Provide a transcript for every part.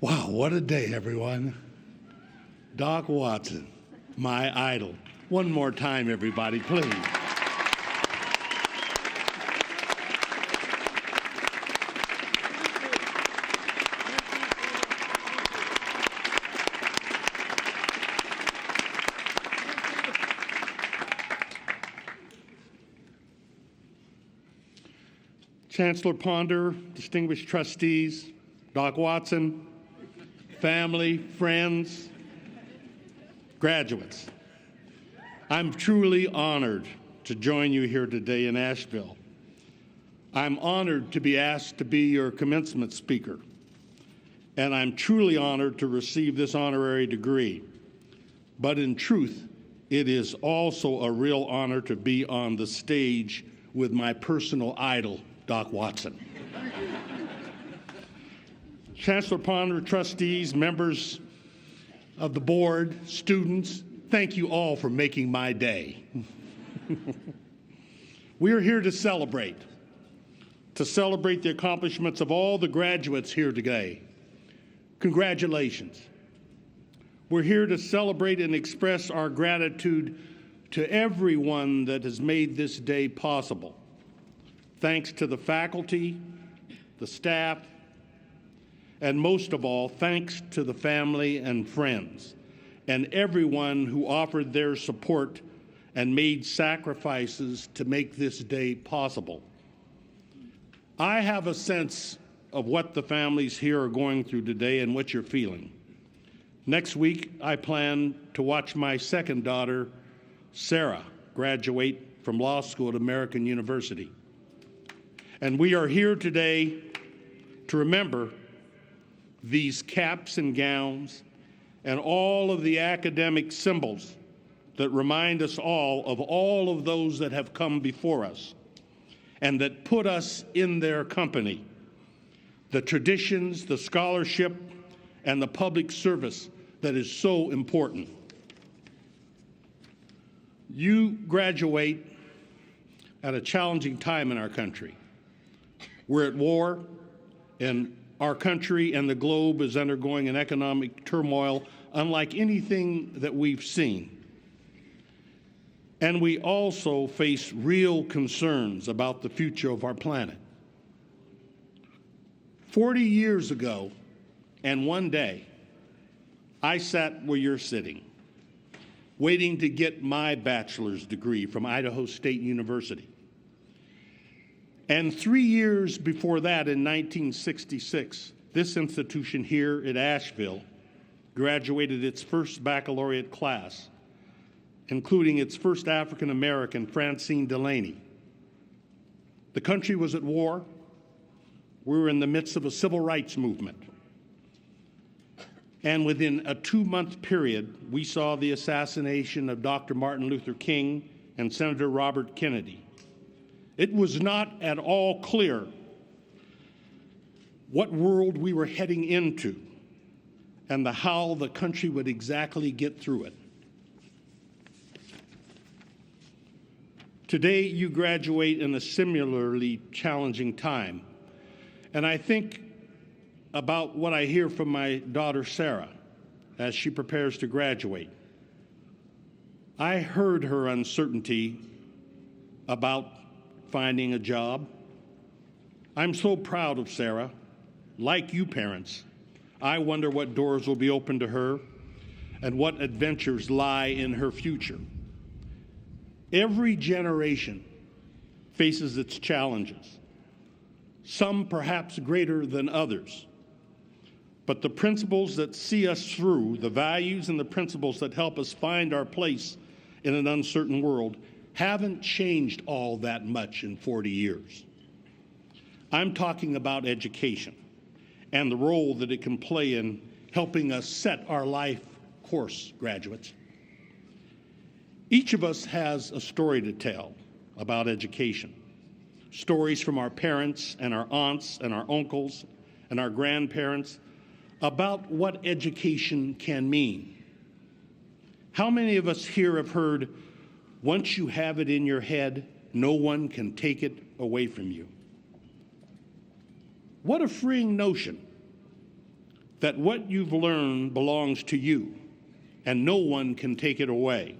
Wow, what a day, everyone. Doc Watson, my idol. One more time, everybody, please. Chancellor Ponder, distinguished trustees, Doc Watson, family, friends, graduates, I'm truly honored to join you here today in Asheville. I'm honored to be asked to be your commencement speaker, and I'm truly honored to receive this honorary degree. But in truth, it is also a real honor to be on the stage with my personal idol, Doc Watson. Chancellor Ponder, trustees, members of the board, students, thank you all for making my day. We are here to celebrate the accomplishments of all the graduates here today. Congratulations. We're here to celebrate and express our gratitude to everyone that has made this day possible. Thanks to the faculty, the staff, and most of all, thanks to the family and friends, and everyone who offered their support and made sacrifices to make this day possible. I have a sense of what the families here are going through today and what you're feeling. Next week, I plan to watch my second daughter, Sarah, graduate from law school at American University. And we are here today to remember these caps and gowns and all of the academic symbols that remind us all of those that have come before us and that put us in their company. The traditions, the scholarship, and the public service that is so important. You graduate at a challenging time in our country. We're at war, and our country and the globe is undergoing an economic turmoil unlike anything that we've seen. And we also face real concerns about the future of our planet. 40 years ago, and one day, I sat where you're sitting, waiting to get my bachelor's degree from Idaho State University. And 3 years before that, in 1966, this institution here at Asheville graduated its first baccalaureate class, including its first African American, Francine Delaney. The country was at war. We were in the midst of a civil rights movement. And within a 2-month period, we saw the assassination of Dr. Martin Luther King and Senator Robert Kennedy. It was not at all clear what world we were heading into and how the country would exactly get through it. Today, you graduate in a similarly challenging time. And I think about what I hear from my daughter, Sarah, as she prepares to graduate. I heard her uncertainty about finding a job. I'm so proud of Sarah. Like you parents, I wonder what doors will be open to her and what adventures lie in her future. Every generation faces its challenges, some perhaps greater than others. But the principles that see us through, the values and the principles that help us find our place in an uncertain world, haven't changed all that much in 40 years. I'm talking about education and the role that it can play in helping us set our life course, graduates. Each of us has a story to tell about education. Stories from our parents and our aunts and our uncles and our grandparents about what education can mean. How many of us here have heard, once you have it in your head, no one can take it away from you? What a freeing notion. that what you've learned belongs to you, and no one can take it away.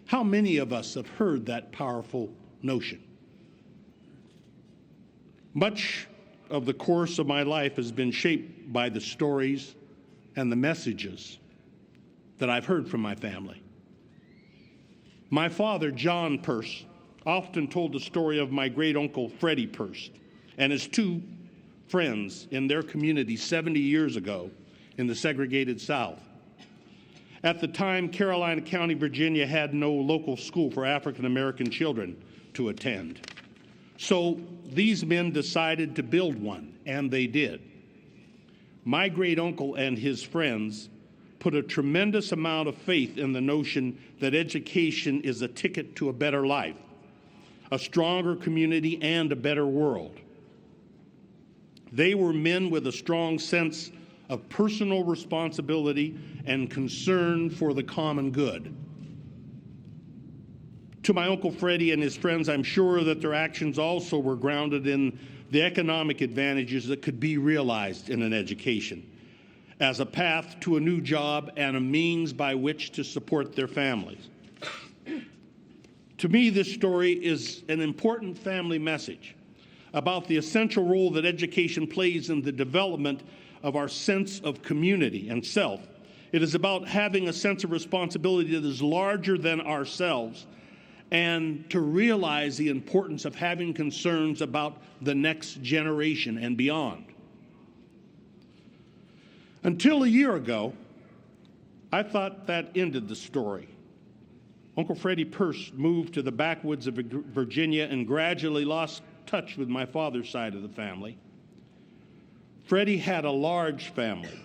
How many of us have heard that powerful notion? Much of the course of my life has been shaped by the stories and the messages that I've heard from my family. My father, John Peirce, often told the story of my great-uncle Freddie Peirce and his two friends in their community 70 years ago in the segregated South. At the time, Carolina County, Virginia had no local school for African American children to attend. So these men decided to build one, and they did. My great-uncle and his friends put a tremendous amount of faith in the notion that education is a ticket to a better life, a stronger community, and a better world. They were men with a strong sense of personal responsibility and concern for the common good. To my Uncle Freddie and his friends, I'm sure that their actions also were grounded in the economic advantages that could be realized in an education as a path to a new job and a means by which to support their families. To me, this story is an important family message about the essential role that education plays in the development of our sense of community and self. It is about having a sense of responsibility that is larger than ourselves, and to realize the importance of having concerns about the next generation and beyond. Until a year ago, I thought that ended the story. Uncle Freddie Peirce moved to the backwoods of Virginia and gradually lost touch with my father's side of the family. Freddie had a large family,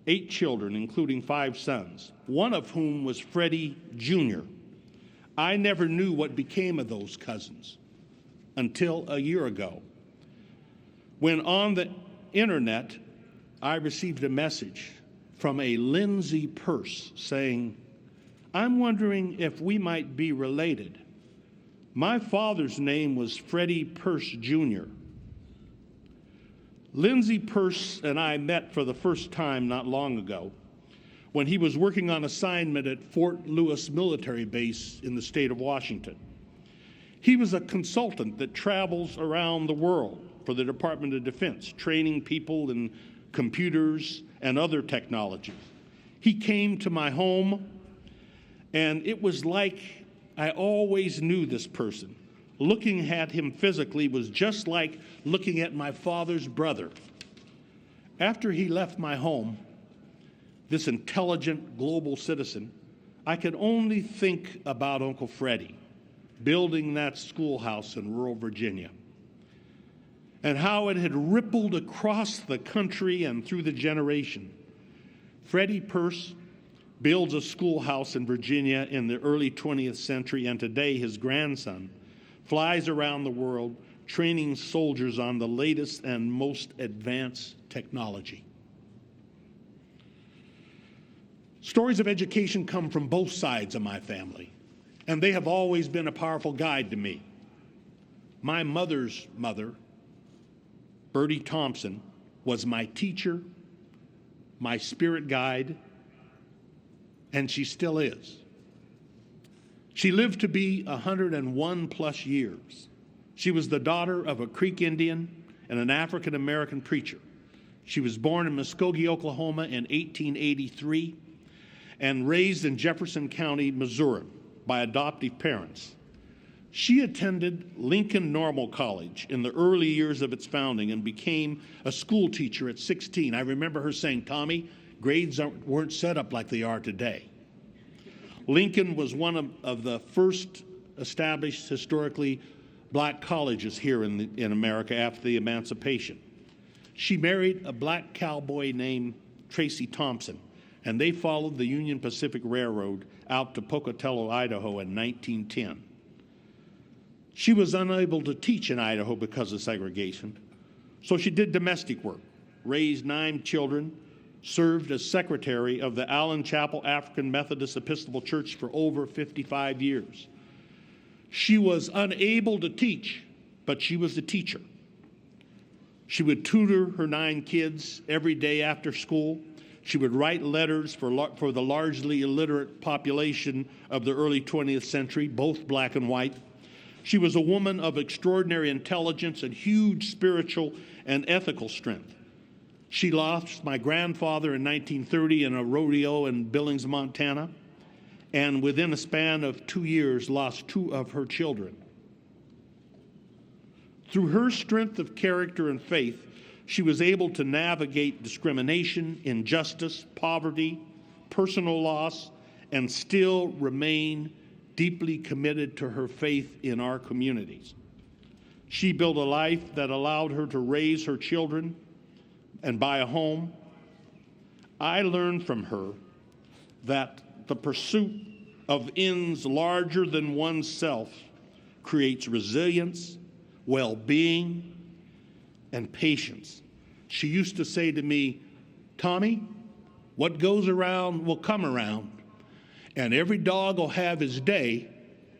8 children, including 5 sons, one of whom was Freddie Jr. I never knew what became of those cousins until a year ago, when on the internet I received a message from a Lindsay Peirce saying, "I'm wondering if we might be related. My father's name was Freddie Peirce Jr." Lindsay Peirce and I met for the first time not long ago when he was working on assignment at Fort Lewis Military Base in the state of Washington. He was a consultant that travels around the world for the Department of Defense, training people in computers and other technologies. He came to my home, and it was like I always knew this person. Looking at him physically was just like looking at my father's brother. After he left my home, this intelligent global citizen, I could only think about Uncle Freddie building that schoolhouse in rural Virginia and how it had rippled across the country and through the generation. Freddie Peirce builds a schoolhouse in Virginia in the early 20th century, and today his grandson flies around the world training soldiers on the latest and most advanced technology. Stories of education come from both sides of my family, and they have always been a powerful guide to me. My mother's mother, Bertie Thompson, was my teacher, my spirit guide, and she still is. She lived to be 101 plus years. She was the daughter of a Creek Indian and an African American preacher. She was born in Muskogee, Oklahoma in 1883 and raised in Jefferson County, Missouri by adoptive parents. She attended Lincoln Normal College in the early years of its founding and became a school teacher at 16. I remember her saying, "Tommy, grades weren't set up like they are today." Lincoln was one of the first established historically black colleges here in America after the emancipation. She married a black cowboy named Tracy Thompson, and they followed the Union Pacific Railroad out to Pocatello, Idaho in 1910. She was unable to teach in Idaho because of segregation, so she did domestic work, raised 9 children, served as secretary of the Allen Chapel African Methodist Episcopal Church for over 55 years. She was unable to teach, but she was the teacher. She would tutor her 9 kids every day after school. She would write letters for the largely illiterate population of the early 20th century, both black and white. She was a woman of extraordinary intelligence and huge spiritual and ethical strength. She lost my grandfather in 1930 in a rodeo in Billings, Montana, and within a span of 2 years lost 2 of her children. Through her strength of character and faith, she was able to navigate discrimination, injustice, poverty, personal loss, and still remain deeply committed to her faith in our communities. She built a life that allowed her to raise her children and buy a home. I learned from her that the pursuit of ends larger than oneself creates resilience, well-being, and patience. She used to say to me, "Tommy, what goes around will come around, and every dog will have his day,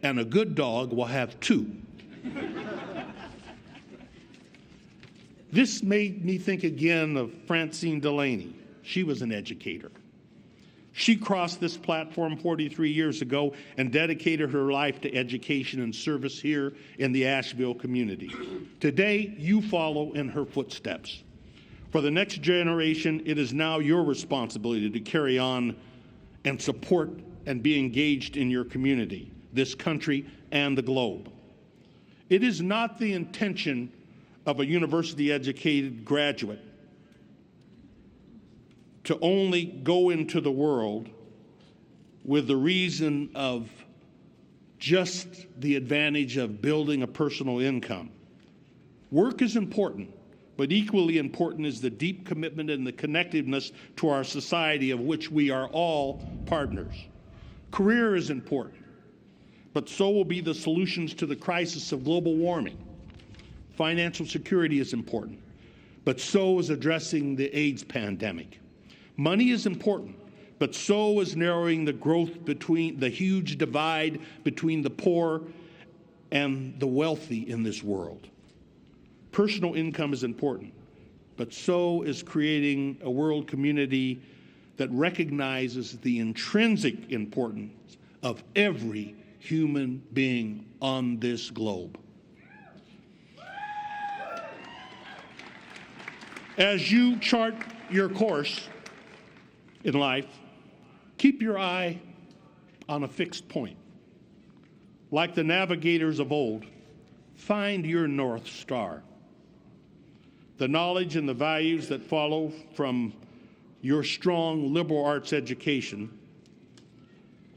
and a good dog will have 2. This made me think again of Francine Delaney. She was an educator. She crossed this platform 43 years ago and dedicated her life to education and service here in the Asheville community. Today, you follow in her footsteps. For the next generation, it is now your responsibility to carry on and support and be engaged in your community, this country, and the globe. It is not the intention of a university-educated graduate to only go into the world with the reason of just the advantage of building a personal income. Work is important, but equally important is the deep commitment and the connectiveness to our society of which we are all partners. Career is important, but so will be the solutions to the crisis of global warming. Financial security is important, but so is addressing the AIDS pandemic. Money is important, but so is narrowing the huge divide between the poor and the wealthy in this world. Personal income is important, but so is creating a world community that recognizes the intrinsic importance of every human being on this globe. As you chart your course in life, keep your eye on a fixed point. Like the navigators of old, find your North Star. The knowledge and the values that follow from your strong liberal arts education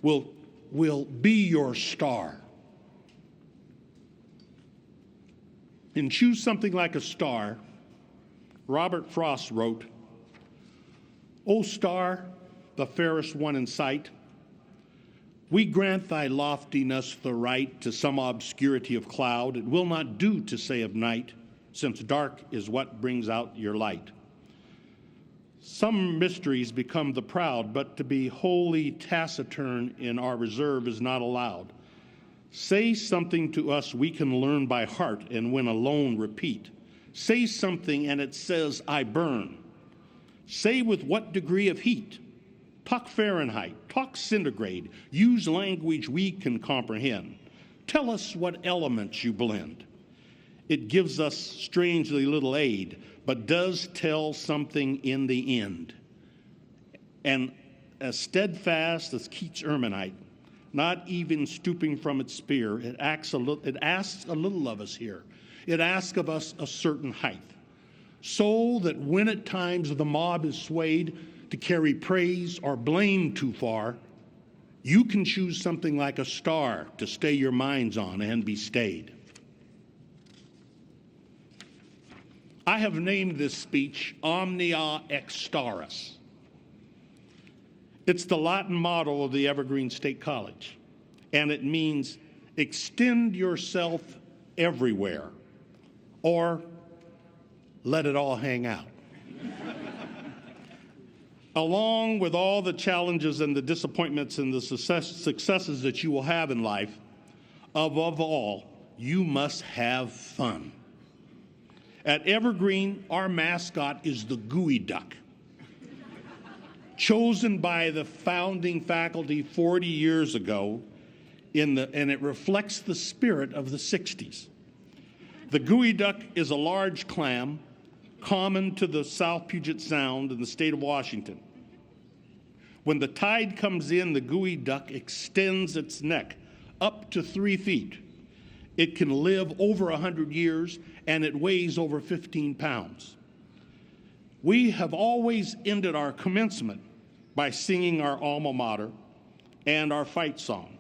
will be your star. And choose something like a star. Robert Frost wrote, "O star, the fairest one in sight, we grant thy loftiness the right to some obscurity of cloud. It will not do to say of night, since dark is what brings out your light. Some mysteries become the proud, but to be wholly taciturn in our reserve is not allowed. Say something to us we can learn by heart, and when alone repeat. Say something and it says, I burn. Say with what degree of heat. Talk Fahrenheit, talk centigrade. Use language we can comprehend. Tell us what elements you blend. It gives us strangely little aid, but does tell something in the end. And as steadfast as Keats' Erminite, not even stooping from its spear, it asks a little of us here. It asks of us a certain height, so that when at times the mob is swayed to carry praise or blame too far, you can choose something like a star to stay your minds on and be stayed. I have named this speech Omnia Extaris. It's the Latin motto of the Evergreen State College, and it means extend yourself everywhere, or let it all hang out. Along with all the challenges and the disappointments and the successes that you will have in life, above all, you must have fun. At Evergreen, our mascot is the gooey duck, chosen by the founding faculty 40 years ago, and it reflects the spirit of the 60s. The gooey duck is a large clam common to the South Puget Sound in the state of Washington. When the tide comes in, the gooey duck extends its neck up to 3 feet. It can live over 100 years, and it weighs over 15 pounds. We have always ended our commencement by singing our alma mater and our fight song.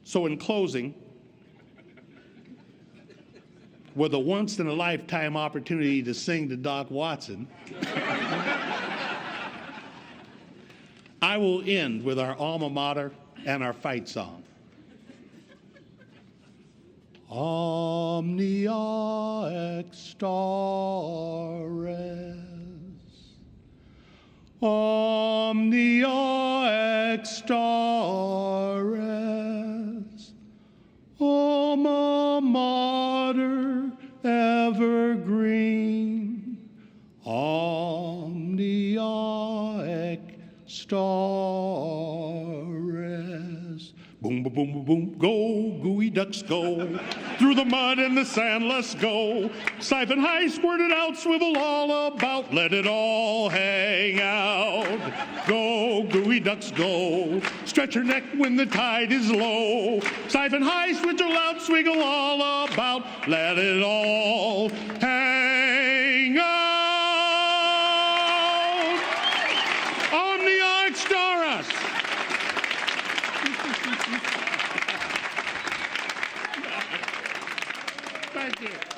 So in closing, with a once-in-a-lifetime opportunity to sing to Doc Watson, I will end with our alma mater and our fight song. Omnia extares, omnia extares, alma mater evergreen, omnia extares. Boom, boom, boom, boom, boom, go, gooey ducks, go. Through the mud and the sand, let's go. Siphon high, squirt it out, swivel all about, let it all hang out. Go, gooey ducks, go. Stretch your neck when the tide is low. Siphon high, swivel out, swiggle all about, let it all hang out. Omnia extaris. Thank you.